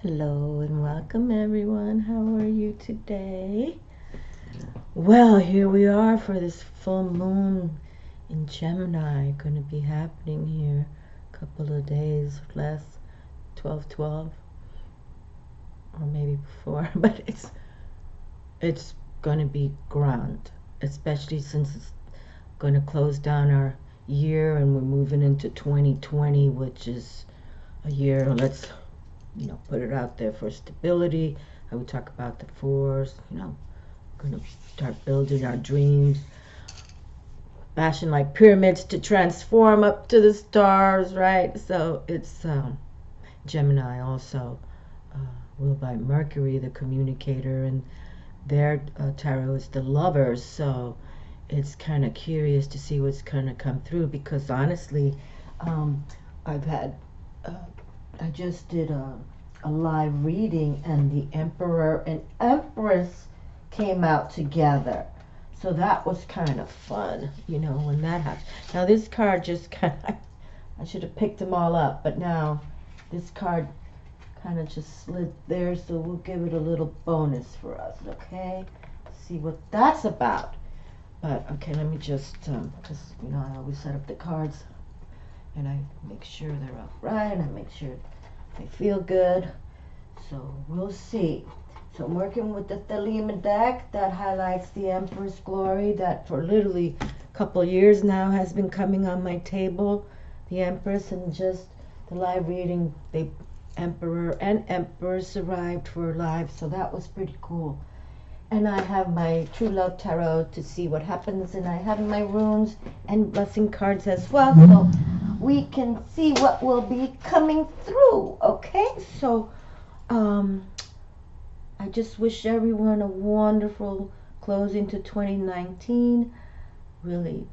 Hello and welcome everyone. How are you today? Well, here we are for this full moon in Gemini. Going to be happening here a couple of days less, 12/12, or maybe before, but it's going to be grand, especially since it's going to close down our year and we're moving into 2020, which is a year, let's put it out there, for stability. I would talk about the fours, gonna start building our dreams, fashion like pyramids to transform up to the stars, right? So it's Gemini also, ruled by Mercury, the communicator, and their tarot is the lovers. So it's kind of curious to see what's gonna come through, because honestly, I've had I just did a live reading, and the Emperor and Empress came out together. So that was kind of fun, when that happened. Now this card just kind of, I should have picked them all up, but now this card kind of just slid there, so we'll give it a little bonus for us, okay? See what that's about. But okay, let me just, because I always set up the cards and I make sure they're upright, and I make sure they feel good. So we'll see. So I'm working with the THELEMA deck that highlights the Empress glory that for literally a couple years now has been coming on my table. The Empress, and just the live reading, the Emperor and Empress arrived for live, so that was pretty cool. And I have my True Love Tarot to see what happens, and I have my runes and blessing cards as well, so we can see what will be coming through. Okay, so I just wish everyone a wonderful closing to 2019. Really,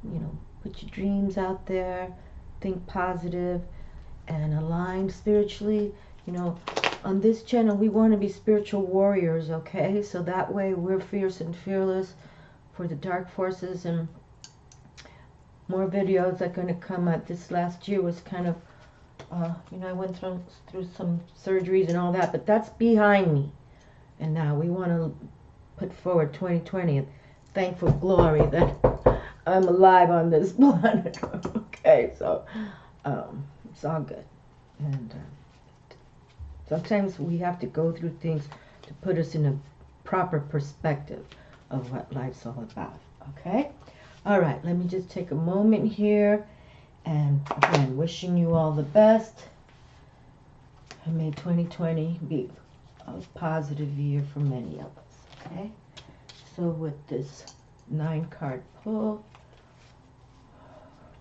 put your dreams out there, think positive, and align spiritually. On this channel, we want to be spiritual warriors, okay? So that way we're fierce and fearless for the dark forces, and more videos are going to come out. This last year was kind of, I went through some surgeries and all that, but that's behind me. And now we want to put forward 2020 and thankful glory that I'm alive on this planet. Okay, so it's all good. And sometimes we have to go through things to put us in a proper perspective of what life's all about. Okay? All right, let me just take a moment here, and again, wishing you all the best. And may 2020 be a positive year for many of us. Okay? So with this 9-card pull,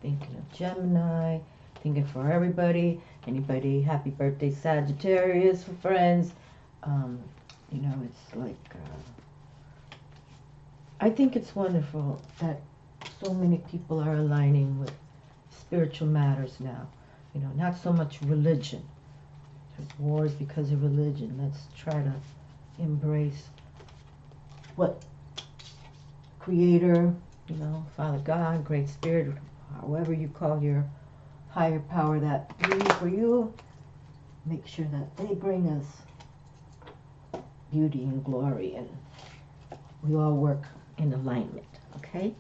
thinking of Gemini, thinking for everybody, anybody, happy birthday Sagittarius for friends. It's like, I think it's wonderful that so many people are aligning with spiritual matters now. Not so much religion. There's wars because of religion. Let's try to embrace what Creator, Father God, Great Spirit, however you call your higher power that be for you. Make sure that they bring us beauty and glory, and we all work in alignment. Okay?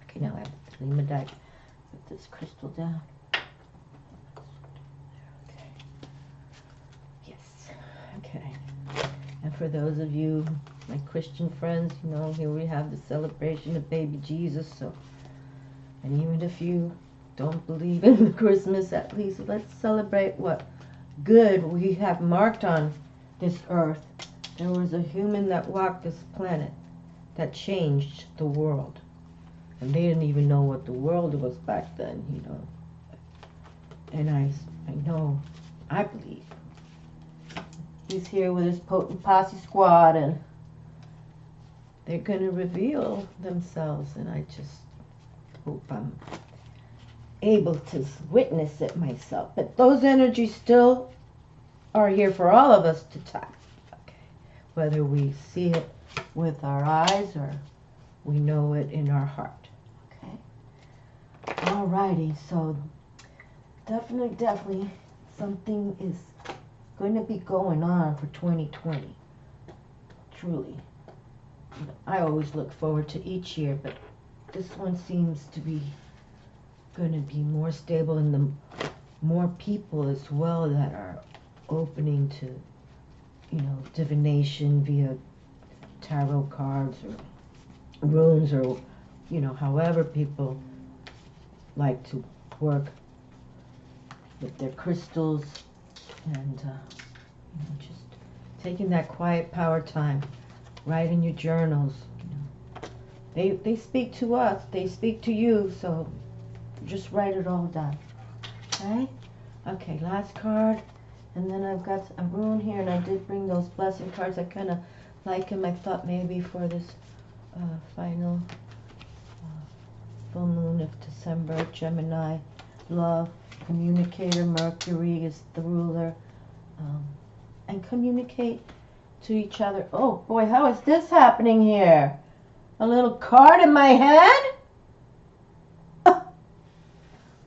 Okay, now I have the THELEMA deck. Put this crystal down. Okay. Yes. Okay. And for those of you, my Christian friends, here we have the celebration of baby Jesus. So, and even if you don't believe in Christmas, at least let's celebrate what good we have marked on this earth. There was a human that walked this planet that changed the world. And they didn't even know what the world was back then, And I believe he's here with his potent posse squad, and they're going to reveal themselves, and I just hope I'm able to witness it myself. But those energies still are here for all of us to tap. Okay. Whether we see it with our eyes or we know it in our heart. Okay. Alrighty, so definitely something is going to be going on for 2020. Truly. I always look forward to each year, but this one seems to be going to be more stable, and the more people as well that are opening to, you know, divination via tarot cards or runes, or, you know, however people like to work with their crystals, and you know, just taking that quiet power time, writing your journals. You know, they speak to us, they speak to you, so just write it all down. Okay? Okay, last card. And then I've got a rune here, and I did bring those blessing cards. I kind of like them. I thought maybe for this final full moon of December, Gemini, love, communicator, Mercury is the ruler, and communicate to each other. Oh boy, how is this happening here? A little card in my hand? Oh.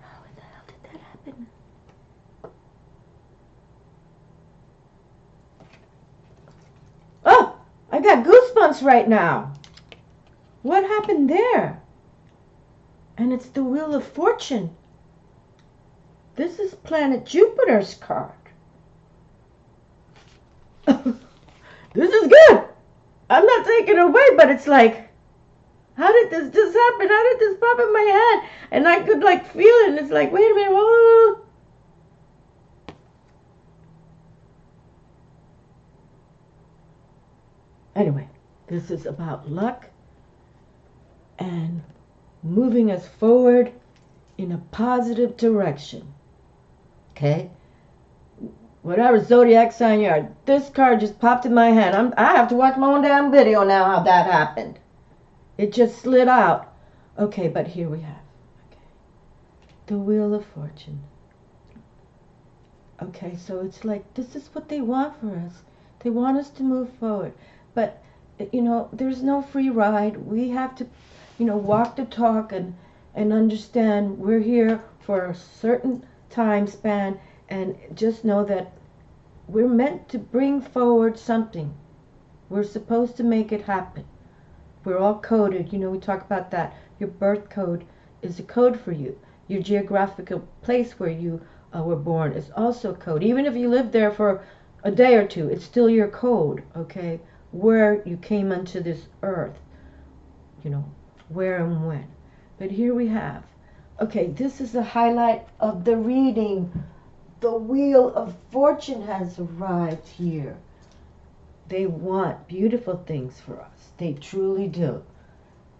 How the hell did that happen? Oh, I got goosebumps right now. What happened there? And it's the Wheel of Fortune. This is planet Jupiter's card. This is good. I'm not taking it away, but it's like, how did this just happen? How did this pop in my head? And I could like feel it, and it's like, wait a minute. Whoa. Anyway, this is about luck and moving us forward in a positive direction. Okay? Whatever zodiac sign you are, this card just popped in my hand. I have to watch my own damn video now how that happened. It just slid out. Okay, but here we have. Okay. The Wheel of Fortune. Okay, so it's like, this is what they want for us. They want us to move forward. But, you know, there's no free ride. We have to, you know, walk the talk and understand we're here for a certain time span, and just know that we're meant to bring forward something. We're supposed to make it happen. We're all coded. You know, we talk about that. Your birth code is a code for you. Your geographical place where you were born is also a code. Even if you lived there for a day or two, it's still your code, okay? Where you came onto this earth, you know, where and when. But here we have, okay, this is the highlight of the reading. The Wheel of Fortune has arrived here. They want beautiful things for us. They truly do.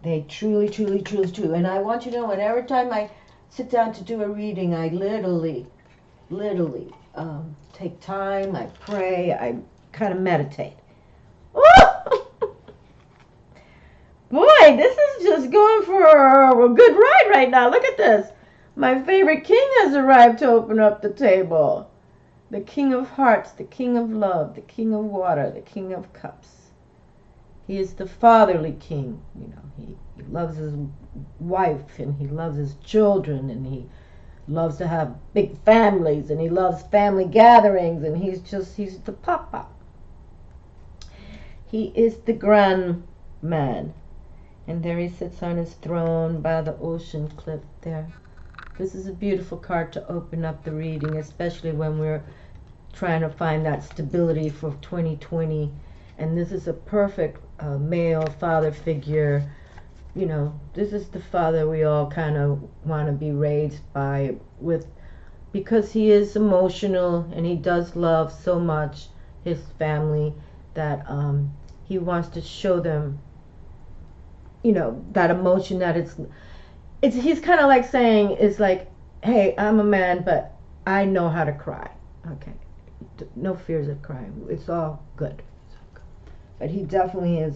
They truly, truly, truly do. And I want you to know, and every time I sit down to do a reading, I literally take time, I pray, I kind of meditate. Boy, this is just going for a good ride right now. Look at this. My favorite king has arrived to open up the table. The King of Hearts, the King of Love, the King of Water, the King of Cups. He is the fatherly king. You know, he loves his wife, and he loves his children, and he loves to have big families, and he loves family gatherings, and he's the papa. He is the grand man. And there he sits on his throne by the ocean cliff there. This is a beautiful card to open up the reading, especially when we're trying to find that stability for 2020. And this is a perfect male father figure. You know, this is the father we all kind of want to be raised by, because he is emotional and he does love so much his family that he wants to show them, you know, that emotion that he's kind of like saying, is like, hey, I'm a man, but I know how to cry. Okay, no fears of crying. It's all good. But he definitely is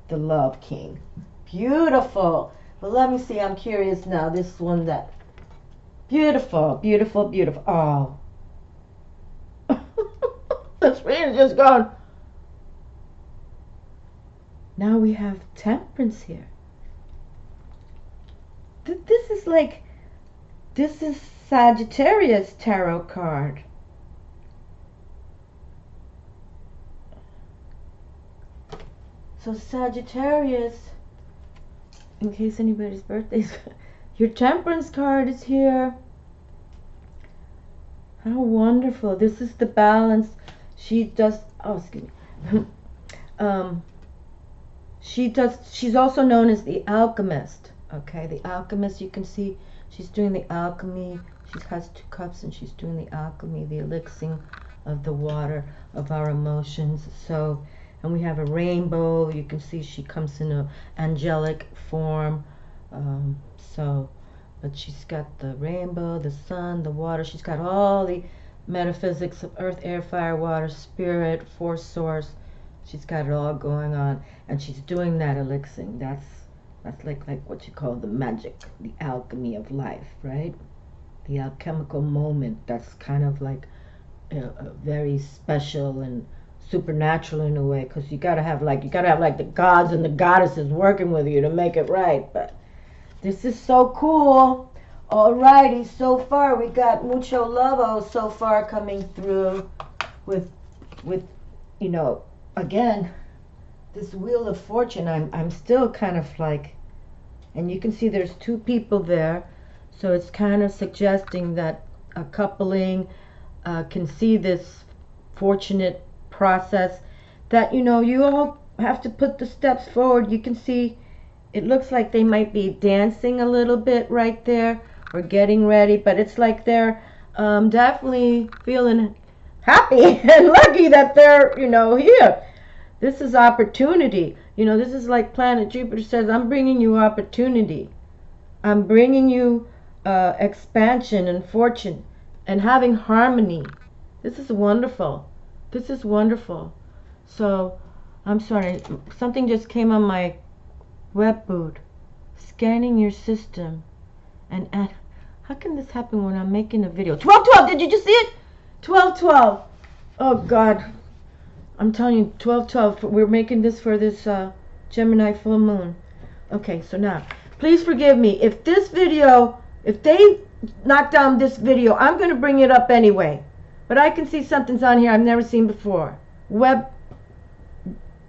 the love king. Beautiful. But let me see, I'm curious now. This one, that beautiful, beautiful, beautiful. Oh, the screen is just gone. Now we have Temperance here. This is Sagittarius tarot card. So Sagittarius, in case anybody's birthday's, your Temperance card is here. How wonderful. This is the balance. She does, oh, excuse me. She's also known as the alchemist. Okay, the alchemist, you can see she's doing the alchemy. She has 2 cups and she's doing the alchemy, the elixing of the water of our emotions. So, and we have a rainbow. You can see she comes in a angelic form. But she's got the rainbow, the sun, the water. She's got all the metaphysics of earth, air, fire, water, spirit, force, source. She's got it all going on, and she's doing that elixing. That's like what you call the magic, the alchemy of life, right? The alchemical moment. That's kind of like a very special and supernatural in a way, because you gotta have like the gods and the goddesses working with you to make it right. But this is so cool. Alrighty, so far we got mucho lovo so far coming through with you know, again, this Wheel of Fortune. I'm still kind of like, and you can see there's 2 people there, so it's kind of suggesting that a coupling can see this fortunate process, that, you know, you all have to put the steps forward. You can see it looks like they might be dancing a little bit right there, or getting ready, but it's like they're definitely feeling happy and lucky that they're, you know, here. This is opportunity. You know, this is like planet Jupiter says, I'm bringing you opportunity. I'm bringing you expansion and fortune and having harmony. This is wonderful. This is wonderful. So, I'm sorry, something just came on my web boot. Scanning your system. And how can this happen when I'm making a video? 1212, did you just see it? 1212. Oh God, I'm telling you, 1212. We're making this for this Gemini full moon. Okay, so now, please forgive me if this video, if they knock down this video, I'm going to bring it up anyway. But I can see something's on here I've never seen before. Web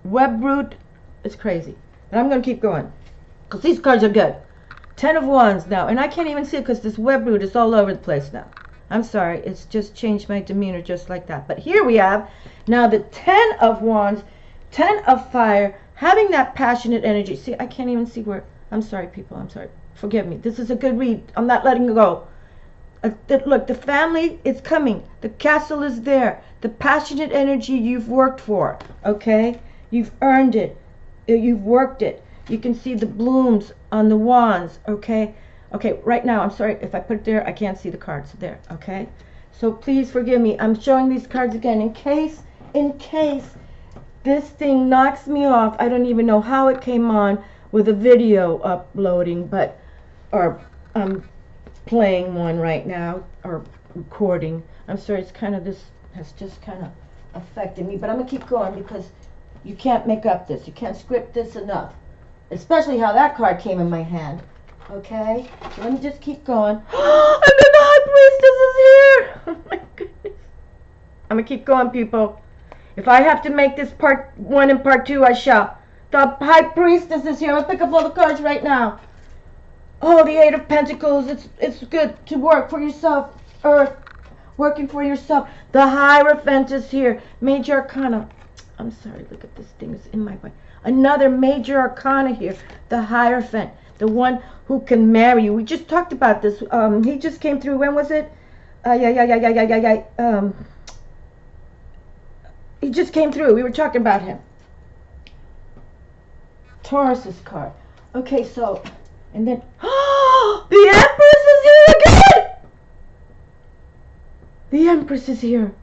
root is crazy. And I'm going to keep going, because these cards are good. 10 of Wands now, and I can't even see it because this web root is all over the place now. I'm sorry, it's just changed my demeanor just like that. But here we have now the 10 of Wands, 10 of Fire, having that passionate energy. See, I can't even see where. I'm sorry, people. I'm sorry. Forgive me. This is a good read. I'm not letting it go. Look, the family is coming. The castle is there. The passionate energy you've worked for. Okay, you've earned it. You've worked it. You can see the blooms on the wands, okay? Okay, right now, I'm sorry, if I put it there, I can't see the cards there, okay? So please forgive me. I'm showing these cards again in case this thing knocks me off. I don't even know how it came on with a video uploading, or I'm playing one right now, or recording. I'm sorry, it's kind of, this has just kind of affected me, but I'm going to keep going because you can't make up this. You can't script this enough. Especially how that card came in my hand. Okay? So let me just keep going. And then the High Priestess is here! Oh my goodness. I'm going to keep going, people. If I have to make this part 1 and part 2, I shall. The High Priestess is here. Let's pick up all the cards right now. Oh, the 8 of Pentacles. It's good to work for yourself. Earth. Working for yourself. The Hierophant is here. Major Arcana. I'm sorry, look at this thing. It's in my way. Another Major Arcana here. The Hierophant. The one who can marry you. We just talked about this. He just came through. When was it? He just came through. We were talking about him. Taurus's card. Okay, so, and then, the Empress is here again! The Empress is here.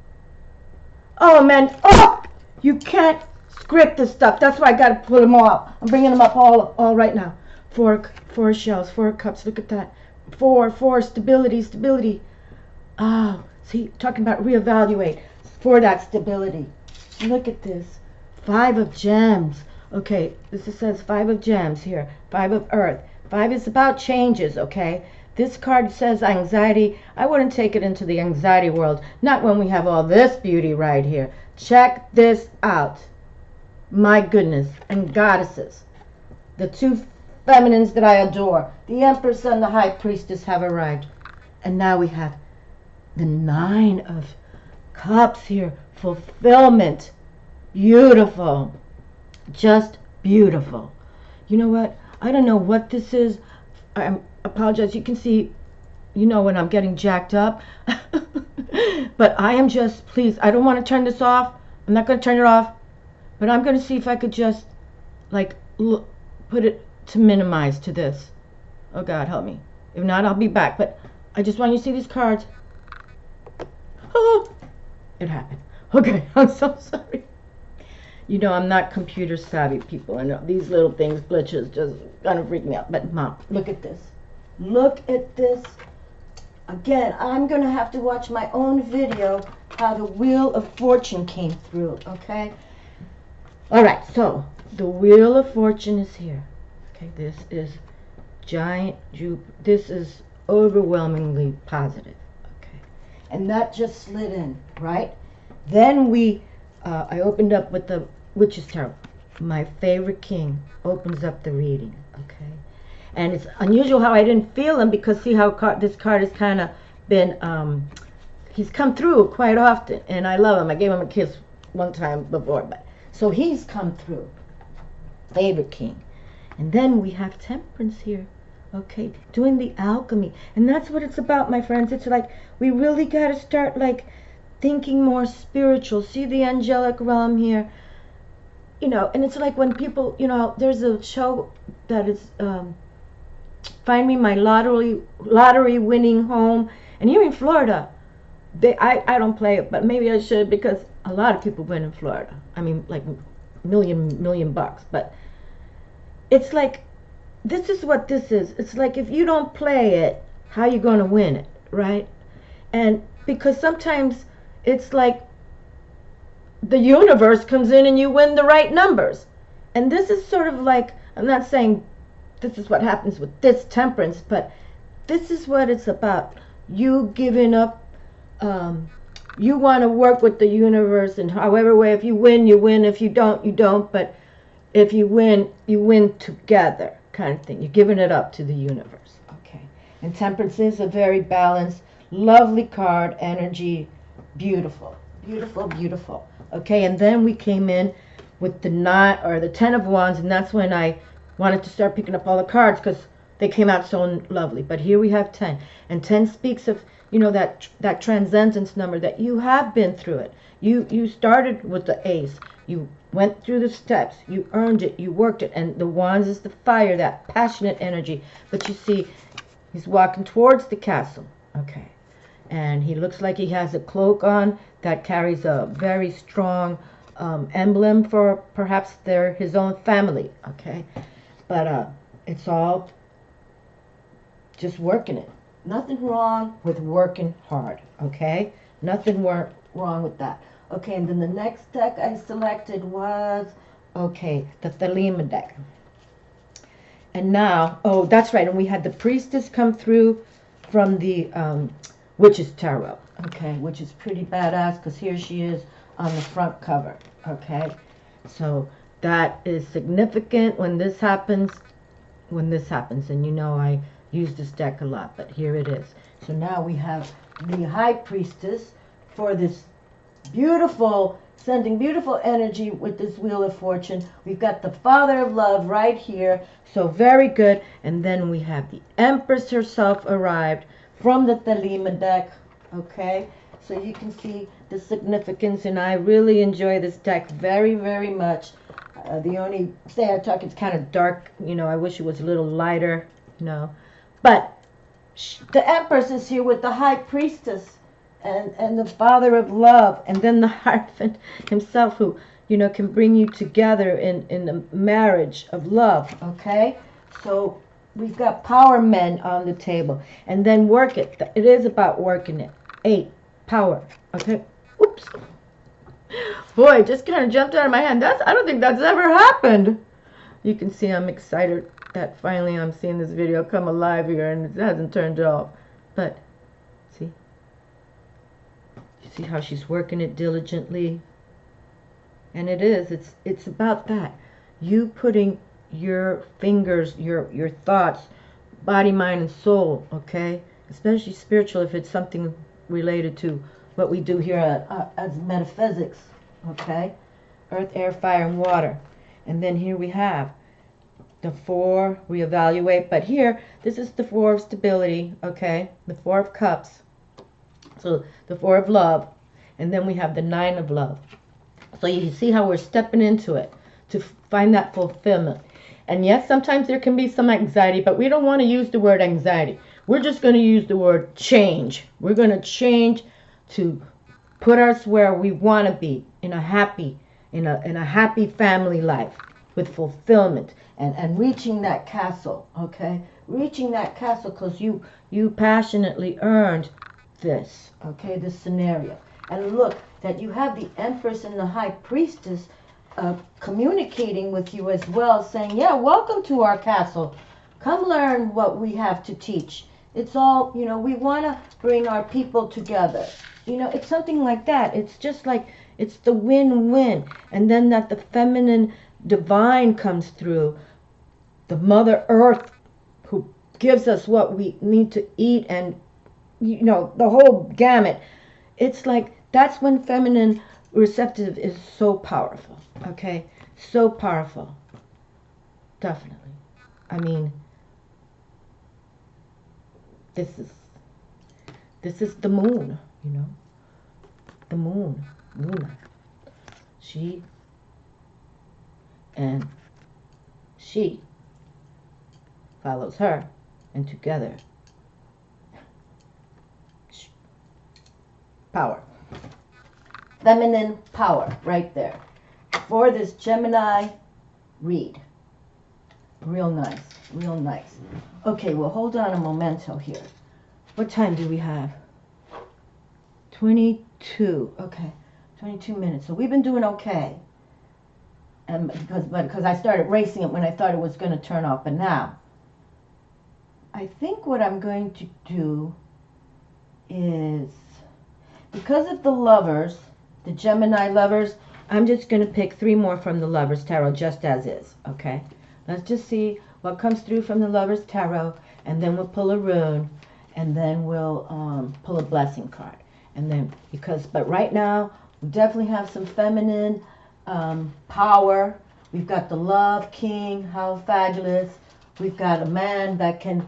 Oh, man. Oh! You can't script this stuff. That's why I got to pull them all up. I'm bringing them up all right now. Four shells, 4 cups. Look at that. 4, stability. Oh, see, talking about reevaluate for that stability. Look at this. 5 of gems. Okay, this says 5 of gems here. 5 of earth. 5 is about changes, okay? This card says anxiety. I wouldn't take it into the anxiety world. Not when we have all this beauty right here. Check this out. my goodness, and goddesses. The two feminines that I adore, the Empress and the High Priestess, have arrived. And now we have the Nine of Cups here. Fulfillment. Beautiful. Just beautiful. You know what? I don't know what this is. I apologize. You can see, you know, when I'm getting jacked up. But I am just, please, I don't want to turn this off. I'm not going to turn it off. But I'm going to see if I could just, like, put it to minimize to this. Oh, God, help me. If not, I'll be back. But I just want you to see these cards. Oh, it happened. Okay, I'm so sorry. You know, I'm not computer savvy, people. I know these little things, glitches, just kind of freak me out. But, Mom, look at this. Look at this. Again, I'm going to have to watch my own video how the Wheel of Fortune came through, okay? All right, so the Wheel of Fortune is here. Okay, this is giant Jupiter. This is overwhelmingly positive. Okay, and that just slid in, right? Then I opened up with the Witch's Tarot. My favorite king opens up the reading. Okay, and it's unusual how I didn't feel him, because see how this card has kind of been. He's come through quite often, and I love him. I gave him a kiss one time before, but so he's come through. Favorite king. And then we have Temperance here, okay, doing the alchemy. And that's what it's about, my friends. It's like we really got to start, like, thinking more spiritual. See the angelic realm here, you know. And it's like when people, you know, there's a show that is Find Me My Lottery Winning Home. And here in Florida, I don't play it, but maybe I should, because a lot of people win in Florida. I mean, like million bucks. But it's like, this is what this is. It's like, if you don't play it, how you going to win it, right? And because sometimes it's like the universe comes in and you win the right numbers. And this is sort of like, I'm not saying this is what happens with this Temperance, but this is what it's about. You giving up, you want to work with the universe in however way. If you win, you win. If you don't, you don't. But if you win together, kind of thing. You're giving it up to the universe. Okay. And Temperance is a very balanced, lovely card, energy, beautiful, beautiful, beautiful. Okay. And then we came in with the 10 of Wands, and that's when I wanted to start picking up all the cards, because they came out so lovely. But here we have 10, and 10 speaks of, you know, that transcendence number, that you have been through it. You started with the Ace. You went through the steps. You earned it. You worked it. And the Wands is the fire, that passionate energy. But you see, he's walking towards the castle. Okay. And he looks like he has a cloak on that carries a very strong emblem for perhaps his own family. Okay. But it's all just working it. Nothing wrong with working hard. Okay. Nothing wrong with that. Okay, and then the next deck I selected was, okay, the THELEMA deck. And now, oh, that's right, and we had the Priestess come through from the Witch's Tarot, okay, which is pretty badass, because here she is on the front cover, okay. So that is significant when this happens, and you know I use this deck a lot, but here it is. So now we have the High Priestess for this beautiful, sending beautiful energy with this Wheel of Fortune. We've got the Father of Love right here, so very good. And then we have the Empress herself arrived from the THELEMA deck. Okay, so you can see the significance, and I really enjoy this deck very, very much. The only say I talk, it's kind of dark, you know, I wish it was a little lighter, you know, but the Empress is here with the High Priestess and the Father of Love, and then the Hierophant himself, who, you know, can bring you together in the marriage of love. Okay, so we've got power men on the table, and then work it. It is about working it. 8, power. Okay, oops, boy, just kind of jumped out of my hand. I don't think that's ever happened. You can see I'm excited that finally I'm seeing this video come alive here, and it hasn't turned off. But see, you see how she's working it diligently. And it is. It's about that. You putting your fingers, your thoughts, body, mind, and soul, okay? Especially spiritual if it's something related to what we do here as metaphysics, okay? Earth, air, fire, and water. And then here we have the 4, we evaluate. But here, this is the 4 of stability, okay? The 4 of cups. So the 4 of love. And then we have the 9 of love. So you see how we're stepping into it to find that fulfillment. And yes, sometimes there can be some anxiety, but we don't want to use the word anxiety. We're just going to use the word change. We're going to change to put us where we want to be in a happy family life with fulfillment and reaching that castle, okay? Reaching that castle because you passionately earned this, okay, this scenario. And look, that you have the Empress and the High Priestess communicating with you as well, saying, yeah, welcome to our castle. Come learn what we have to teach. It's all, you know, we want to bring our people together. You know, it's something like that. It's just like, it's the win-win. And then that the feminine divine comes through, the Mother Earth who gives us what we need to eat and, you know, the whole gamut. It's like, that's when feminine receptive is so powerful, okay? So powerful. Definitely. I mean, this is the moon, you know? The moon, Luna. She follows her, and together, power. Feminine power right there for this Gemini read. Real nice, real nice. Okay, well, hold on a momento here. What time do we have? 22. Okay, 22 minutes. So we've been doing okay. And because I started racing it when I thought it was going to turn off. But now, I think what I'm going to do is, because of the lovers, the Gemini lovers, I'm just going to pick 3 more from the Lovers Tarot just as is, okay? Let's just see what comes through from the Lovers Tarot, and then we'll pull a rune, and then we'll pull a blessing card. And then, but right now, we definitely have some feminine power. We've got the Love King, how fabulous. We've got a man that can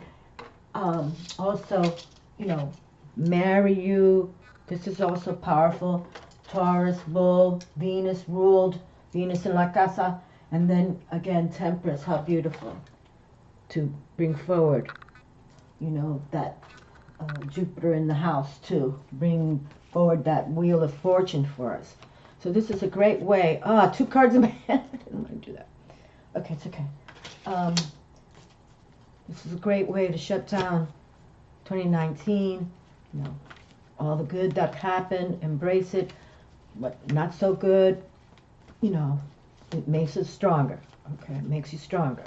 also, you know, marry you. This is also powerful. Taurus, Bull, Venus ruled, Venus in La Casa, and then again Temperance, how beautiful to bring forward, you know, that Jupiter in the house too, bring forward that Wheel of Fortune for us. So this is a great way. 2 cards in my hand. I didn't want to do that. Okay, it's okay. This is a great way to shut down 2019, you know, all the good that happened, embrace it. What not so good, you know, it makes us stronger. Okay, it makes you stronger.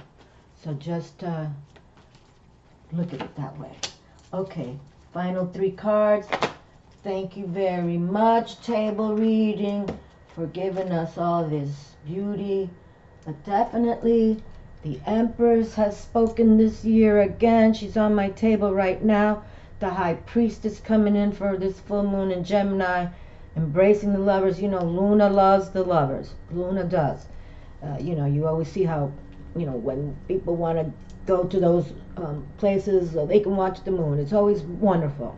So just look at it that way. Okay, final 3 cards. Thank you very much, table reading, for giving us all this beauty. But definitely, the Empress has spoken this year again. She's on my table right now. The High Priestess coming in for this full moon in Gemini. Embracing the lovers. You know, Luna loves the lovers. Luna does. You know, you always see how, you know, when people want to go to those places, they can watch the moon. It's always wonderful.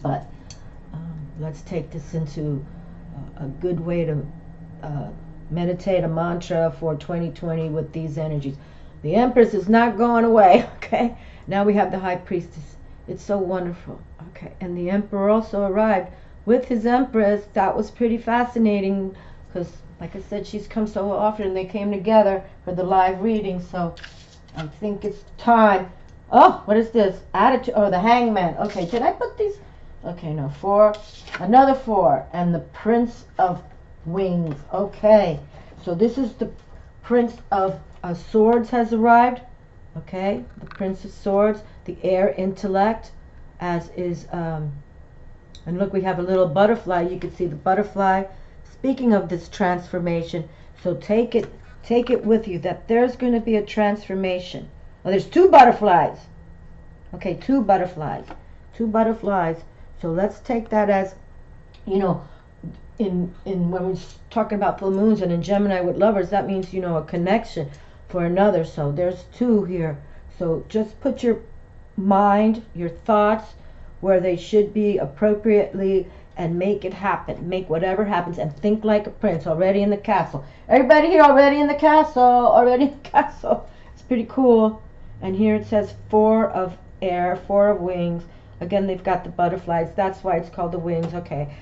But let's take this into a good way to meditate a mantra for 2020 with these energies. The Empress is not going away, okay? Now we have the High Priestess. It's so wonderful, okay? And the Emperor also arrived with his Empress. That was pretty fascinating because, like I said, she's come so often. They came together for the live reading, so I think it's time. Oh, what is this? Attitude. Oh, the Hangman. Okay, did I put these? Okay, no, 4. Another 4. And the Prince of Wings. Okay, so this is the Prince of Swords has arrived. Okay, the Prince of Swords, the air intellect, as is, and look, we have a little butterfly. You can see the butterfly speaking of this transformation, so take it with you that there's going to be a transformation. Well, there's two butterflies. Okay, two butterflies. So let's take that as, you know, in when we're talking about full moons and in Gemini with lovers, that means, you know, a connection for another. So there's two here. So just put your mind, your thoughts where they should be appropriately, and make it happen. Make whatever happens, and think like a prince already in the castle. Everybody here already in the castle, already in the castle. It's pretty cool. And here it says 4 of air, 4 of wings. Again, they've got the butterflies. That's why it's called the wings. Okay,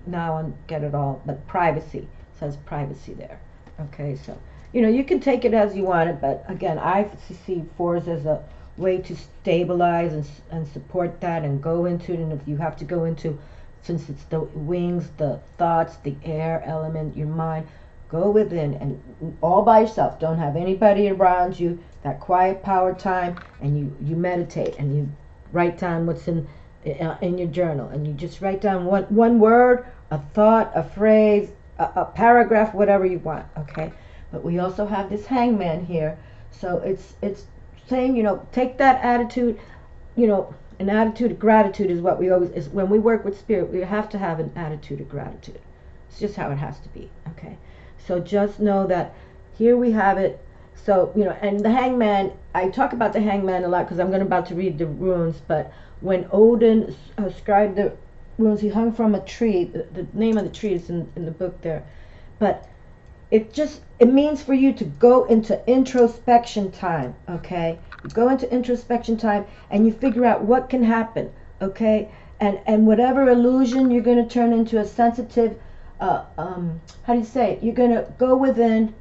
now I get it all. But privacy, it says privacy there. Okay, so, you know, you can take it as you want it, but again, I see 4s as a way to stabilize and support that and go into it. And if you have to go into, since it's the wings, the thoughts, the air element, your mind, go within and all by yourself. Don't have anybody around you. That quiet power time, and you meditate and you write down what's in your journal, and you just write down one word, a thought, a phrase, a paragraph, whatever you want. Okay, but we also have this hangman here, so it's saying, you know, take that attitude, you know. An attitude of gratitude is what we always, is when we work with spirit, we have to have an attitude of gratitude. It's just how it has to be. Okay, so just know that here we have it. So, you know, and the hangman, I talk about the hangman a lot because I'm about to read the runes, but when Odin scribed the runes, he hung from a tree. The name of the tree is in the book there, but it means for you to go into introspection time. Okay, you go into introspection time and you figure out what can happen. Okay, and whatever illusion, you're going to turn into a sensitive, how do you say it? You're going to go within.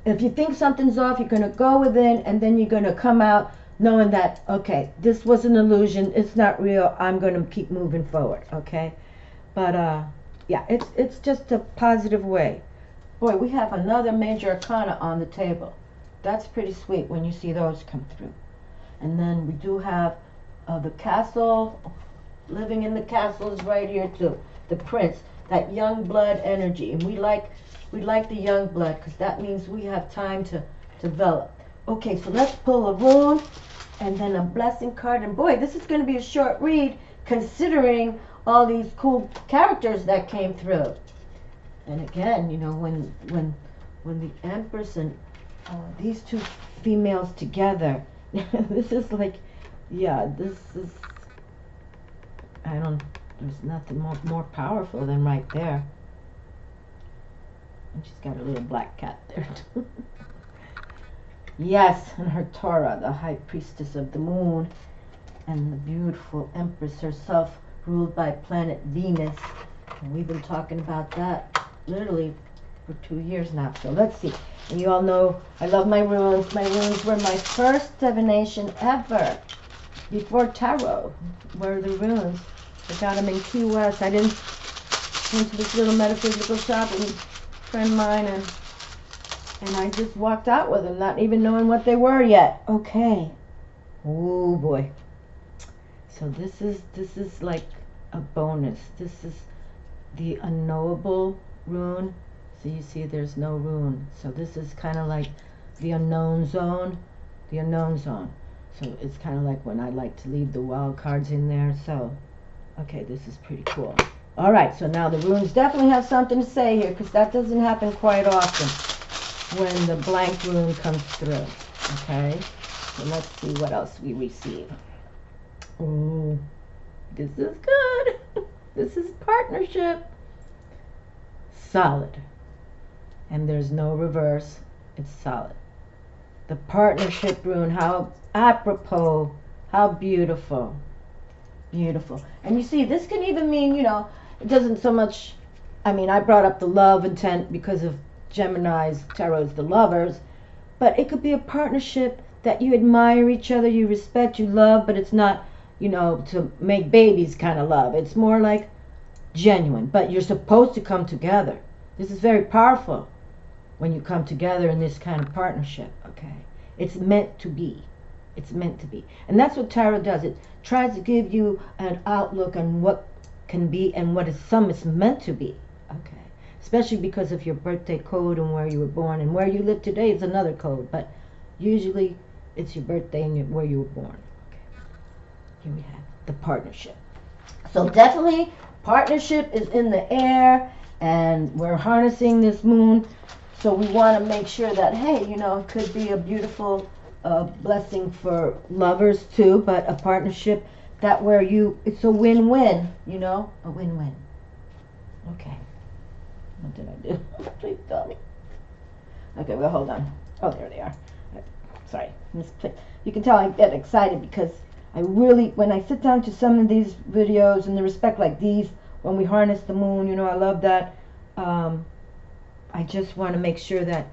If you think something's off, you're going to go within, and then you're going to come out knowing that, okay, this was an illusion, it's not real, I'm going to keep moving forward. Okay, but yeah, it's just a positive way. Boy, we have another Major Arcana on the table. That's pretty sweet when you see those come through. And then we do have the castle. Living in the castle is right here too. The prince, that young blood energy. And we like the young blood because that means we have time to develop. Okay, so let's pull a rune and then a blessing card. And boy, this is going to be a short read considering all these cool characters that came through. And again, you know, when the Empress and these two females together, this is like, yeah, this is, there's nothing more powerful than right there. And she's got a little black cat there too. Yes, and her Torah, the High Priestess of the Moon, and the beautiful Empress herself, ruled by planet Venus. And we've been talking about that literally for 2 years now. So let's see. And you all know I love my runes. My runes were my first divination ever. Before tarot were the runes. I got them in Key West. I didn't went to this little metaphysical shop and friend of mine, and I just walked out with them, not even knowing what they were yet. Okay. Oh boy. So this is like a bonus. This is the unknowable rune. So you see there's no rune. So this is kind of like the unknown zone. The unknown zone. So it's kind of like when I like to leave the wild cards in there. So, okay, this is pretty cool. All right, so now the runes definitely have something to say here because that doesn't happen quite often when the blank rune comes through. Okay, so let's see what else we receive. Ooh, this is good. This is partnership. Solid. And there's no reverse. It's solid. The partnership rune, how apropos, how beautiful. Beautiful. And you see, this can even mean, you know, it doesn't so much, I mean, I brought up the love intent because of Gemini's, tarot's the lovers, but it could be a partnership that you admire each other, you respect, you love, but it's not, you know, to make babies kind of love. It's more like genuine, but you're supposed to come together. This is very powerful when you come together in this kind of partnership, okay? It's meant to be. It's meant to be. And that's what tarot does. It tries to give you an outlook on what can be and what is meant to be, okay? especially because of your birthday code and where you were born. And where you live today is another code, but usually it's your birthday and where you were born. Okay. Here we have the partnership. So definitely partnership is in the air, and we're harnessing this moon. So we want to make sure that, hey, you know, it could be a beautiful blessing for lovers too, but a partnership that where it's a win-win, you know, a win-win. Okay. What did I do? Please tell me. Okay, well, hold on. Oh, there they are. Sorry, misplaced. You can tell I get excited because I really, when I sit down to some of these videos in the respect like these, when we harness the moon, you know, I love that. I just want to make sure that,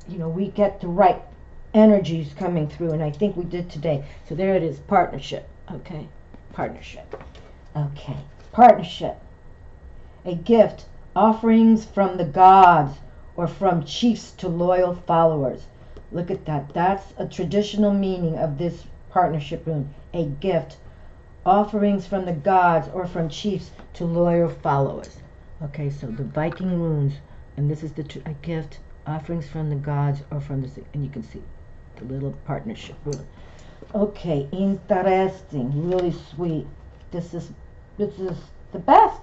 you know, we get the right energies coming through, and I think we did today. So there it is, partnership. Okay, partnership. Okay, partnership. A gift, offerings from the gods or from chiefs to loyal followers. Look at that. That's a traditional meaning of this partnership rune. A gift, offerings from the gods or from chiefs to loyal followers. Okay, so the Viking runes, and this is a gift, offerings from the gods or from the, and you can see the little partnership rune. Okay, interesting, really sweet. This is the best.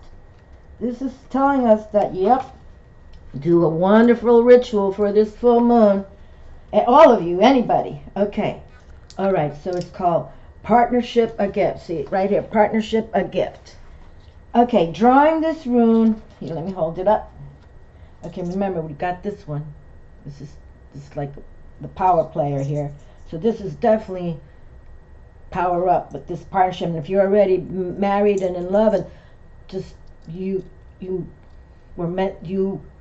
This is telling us that, yep, do a wonderful ritual for this full moon. And all of you, anybody. Okay. All right, so it's called Partnership a Gift. See, right here, Partnership a Gift. Okay, drawing this rune. Here, let me hold it up. Okay, remember, we got this one. This is like the power player here. So this is definitely power up with this partnership. And if you're already married and in love, and just you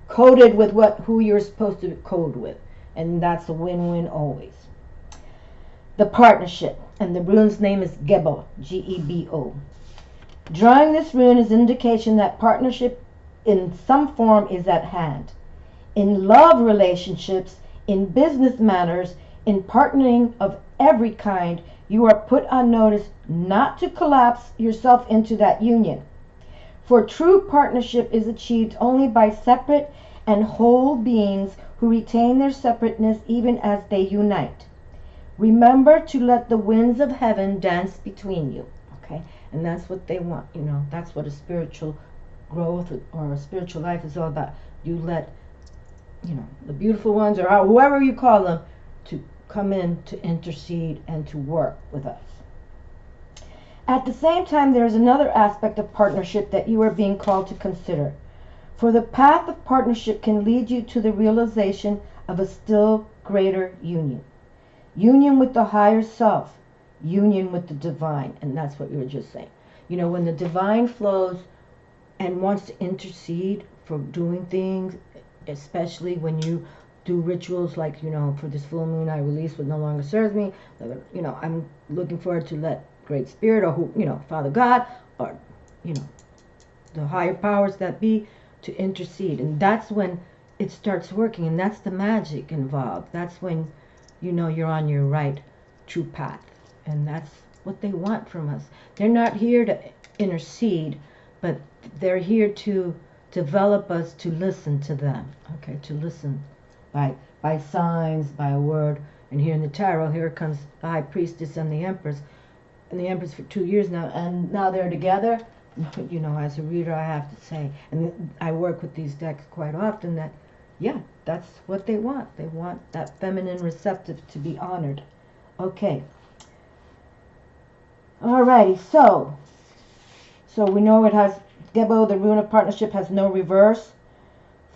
coded with who you're supposed to code with, and that's a win-win always. The partnership, and the rune's name is Gebo, G-E-B-O. Drawing this rune is indication that partnership in some form is at hand. In love relationships, in business matters, in partnering of every kind, you are put on notice not to collapse yourself into that union. For true partnership is achieved only by separate and whole beings who retain their separateness even as they unite. Remember to let the winds of heaven dance between you. Okay? And that's what they want, you know. That's what a spiritual growth or a spiritual life is all about. You let, you know, the beautiful ones or whoever you call them to come in to intercede and to work with us. At the same time, there is another aspect of partnership that you are being called to consider. For the path of partnership can lead you to the realization of a still greater union. Union with the higher self, union with the divine. And that's what you were just saying. You know, when the divine flows and wants to intercede for doing things, especially when you do rituals like, you know, for this full moon, I release what no longer serves me. You know, I'm looking forward to let Great Spirit or who, you know, Father God or, you know, the higher powers that be to intercede. And that's when it starts working, and that's the magic involved. That's when you know you're on your right true path. And that's what they want from us. They're not here to intercede, but they're here to develop us to listen to them. Okay, to listen by signs, by a word. And here in the tarot, here comes the High Priestess and the Empress. And the Empress for 2 years now, and now they're together. You know, as a reader, I have to say, and I work with these decks quite often, that, yeah, that's what they want. They want that feminine receptive to be honored. Okay. Alrighty, so we know it has, Gebo, the rune of partnership, has no reverse,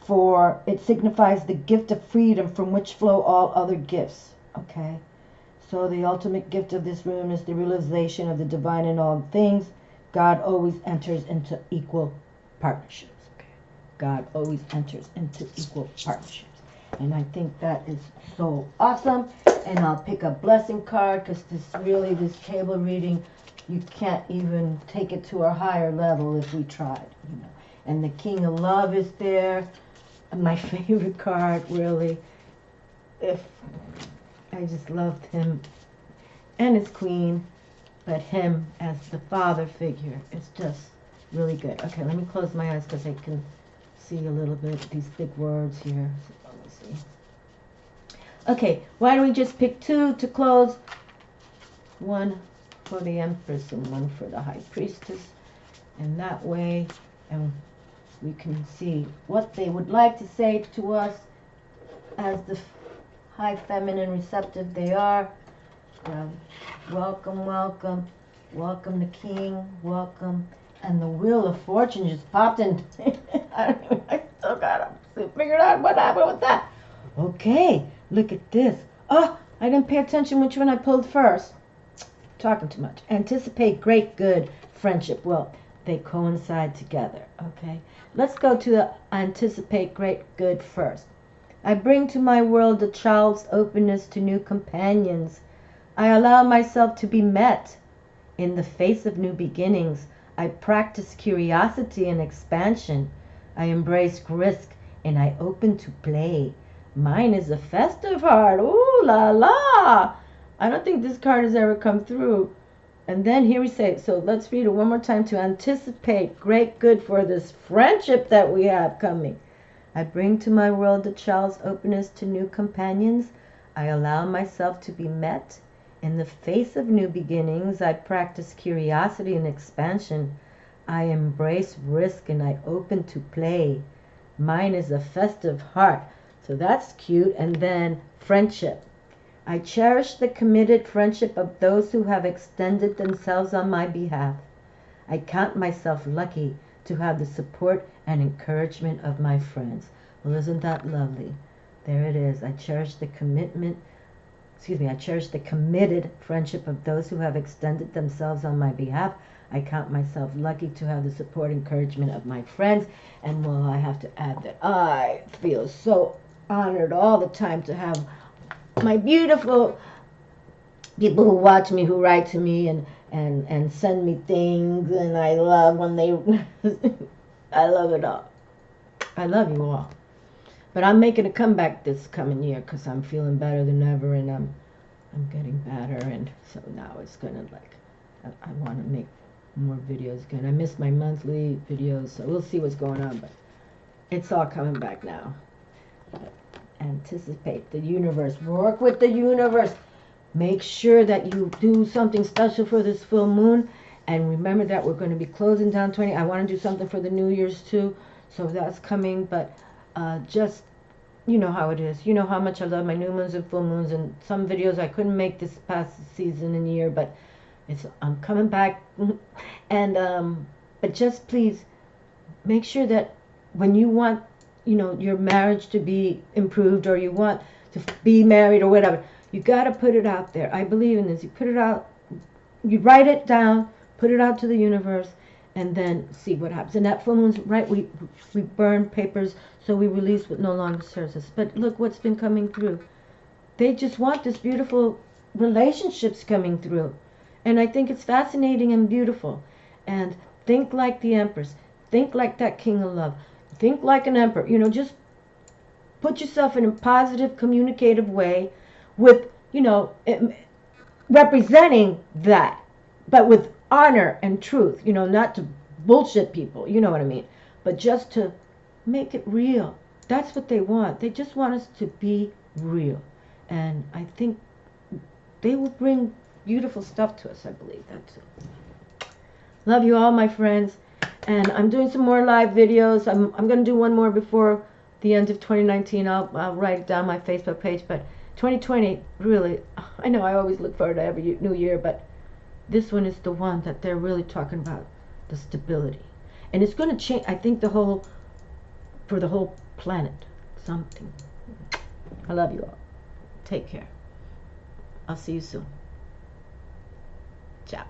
for it signifies the gift of freedom from which flow all other gifts. Okay. So the ultimate gift of this rune is the realization of the divine in all things. God always enters into equal partnerships. Okay. God always enters into equal partnerships. And I think that is so awesome. And I'll pick a blessing card because this table reading, you can't even take it to a higher level if we tried. You know. And the King of Love is there. My favorite card, really. I just loved him and his queen, but him as the father figure is just really good. Okay, let me close my eyes because I can see a little bit these big words here. So let me see. Okay, why don't we just pick two to close? One for the Empress and one for the High Priestess. And that way, and we can see what they would like to say to us as the high feminine receptive they are. Welcome, welcome, welcome the King, welcome. And the Wheel of Fortune just popped in. I still got to figure out what happened with that. Okay, look at this. Oh, I didn't pay attention which one I pulled first. Talking too much. Anticipate great good, friendship. Well, they coincide together, okay? Let's go to the anticipate great good first. I bring to my world a child's openness to new companions. I allow myself to be met. In the face of new beginnings, I practice curiosity and expansion. I embrace risk and I open to play. Mine is a festive heart. Ooh la la. I don't think this card has ever come through. And then here we say, so let's read it one more time. To anticipate great good for this friendship that we have coming. I bring to my world a child's openness to new companions. I allow myself to be met. In the face of new beginnings, I practice curiosity and expansion. I embrace risk and I open to play. Mine is a festive heart. So that's cute. And then friendship. I cherish the committed friendship of those who have extended themselves on my behalf. I count myself lucky to have the support and encouragement of my friends. Well, isn't that lovely? There it is. I cherish the I cherish the committed friendship of those who have extended themselves on my behalf. I count myself lucky to have the support and encouragement of my friends. And well, I have to add that I feel so honored all the time to have my beautiful people who watch me, who write to me and send me things. And I love when they, I love it all. I love you all. But I'm making a comeback this coming year because I'm feeling better than ever, and I'm getting better, and so now it's gonna I want to make more videos again. I missed my monthly videos, so we'll see what's going on, but it's all coming back now. But anticipate the universe. Work with the universe. Make sure that you do something special for this full moon, and remember that we're going to be closing down 20. I want to do something for the New Year's too, so that's coming, but just, you know how it is. You know how much I love my new moons and full moons, and some videos I couldn't make this past season and year, but I'm coming back. And but just please make sure that when you want, you know, your marriage to be improved, or you want to be married or whatever, you got to put it out there. I believe in this. You put it out, you write it down, put it out to the universe, and then see what happens. And that full moon's right, we burn papers, so we release what no longer serves us. But look what's been coming through. They just want this beautiful relationships coming through. And I think it's fascinating and beautiful. And think like the Empress. Think like that King of Love. Think like an Emperor. You know, just put yourself in a positive, communicative way with, you know, representing that, but with honor and truth, you know, not to bullshit people, you know what I mean, but just to make it real. That's what they want. They just want us to be real. And I think they will bring beautiful stuff to us. I believe that too. Love you all, my friends. And I'm doing some more live videos. I'm going to do one more before the end of 2019. I'll write it down my Facebook page. But 2020, really, I know I always look forward to every new year, but this one is the one that they're really talking about, the stability. And it's going to change, I think, for the whole planet, something. I love you all. Take care. I'll see you soon. Ciao.